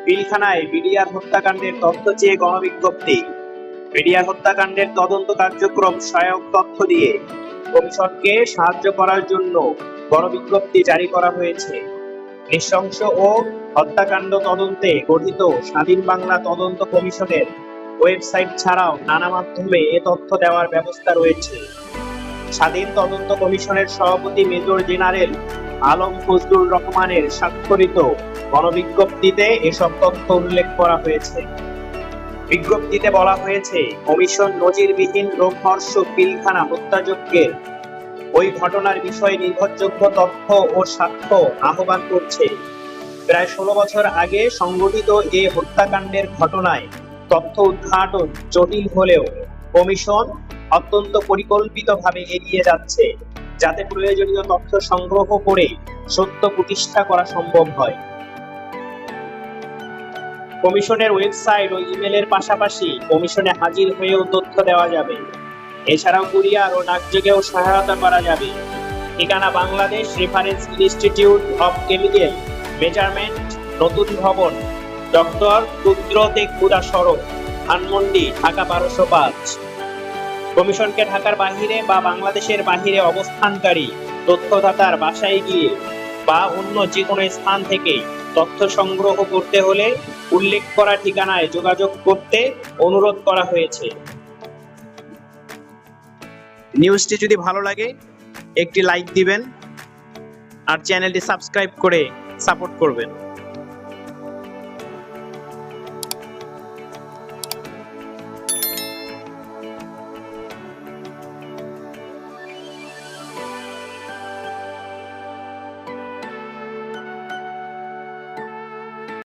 পিলখানায় BDR হত্যাকাণ্ডের তথ্য চেয়ে গণবিজ্ঞপ্তি। বিডিআর হত্যাকাণ্ডের তদন্ত কার্যক্রম সহায়ক তথ্য দিয়ে কমিশনকে সাহায্য করার জন্য গণবিজ্ঞপ্তি জারি করা হয়েছে। নৃশংস ও হত্যাকাণ্ড তদন্তে গঠিত স্বাধীন বাংলা তদন্ত কমিশনের ওয়েবসাইট ছাড়াও নানা মাধ্যমে এ তথ্য দেওয়ার ব্যবস্থা রয়েছে। স্বাধীন তদন্ত কমিশনের সভাপতি মেজর জেনারেল আলম ফজলুর রহমানের স্বাক্ষরিত গণবিজ্ঞপ্তিতে এসব তথ্য উল্লেখ করা হয়েছে। বিজ্ঞপ্তিতে বলা হয়েছে, কমিশন নজিরবিহীন রোমহর্ষ পিলখানা হত্যাযজ্ঞের ওই ঘটনার বিষয়ে নির্ভরযোগ্য তথ্য ও সাক্ষ্য আহ্বান করছে। প্রায় 16 বছর আগে সংঘটিত এ হত্যাকাণ্ডের ঘটনায় তথ্য উদ্ঘাটন জটিল হলেও কমিশন অত্যন্ত পরিকল্পিতভাবে এগিয়ে যাচ্ছে, যাতে প্রয়োজনীয় তথ্য সংগ্রহ করে সত্য প্রতিষ্ঠা করা সম্ভব হয়। কমিশনের ওয়েবসাইট ও ইমেলের পাশাপাশি কমিশনে হাজির হয়েও তথ্য দেওয়া যাবে। এছাড়াও কুরিয়ার ও ডাকযোগেও সহায়তা করা যাবে। ঠিকানা: Bangladesh reference institute of chemical measurement, নতুন ভবন, ডক্টর রুদ্র তেগুড়া সড়ক, ধানমন্ডি, ঢাকা 1205। কমিশনকে ঢাকার বাহিরে বা বাংলাদেশের বাহিরে অবস্থানকারী তথ্যদাতার বাসায় গিয়ে বা অন্য যে কোনো স্থান থেকে তথ্য সংগ্রহ করতে হলে উল্লেখ করা ঠিকানায় যোগাযোগ করতে অনুরোধ করা হয়েছে। নিউজটি যদি ভালো লাগে একটি লাইক দিবেন আর চ্যানেলটি সাবস্ক্রাইব করে সাপোর্ট করবেন।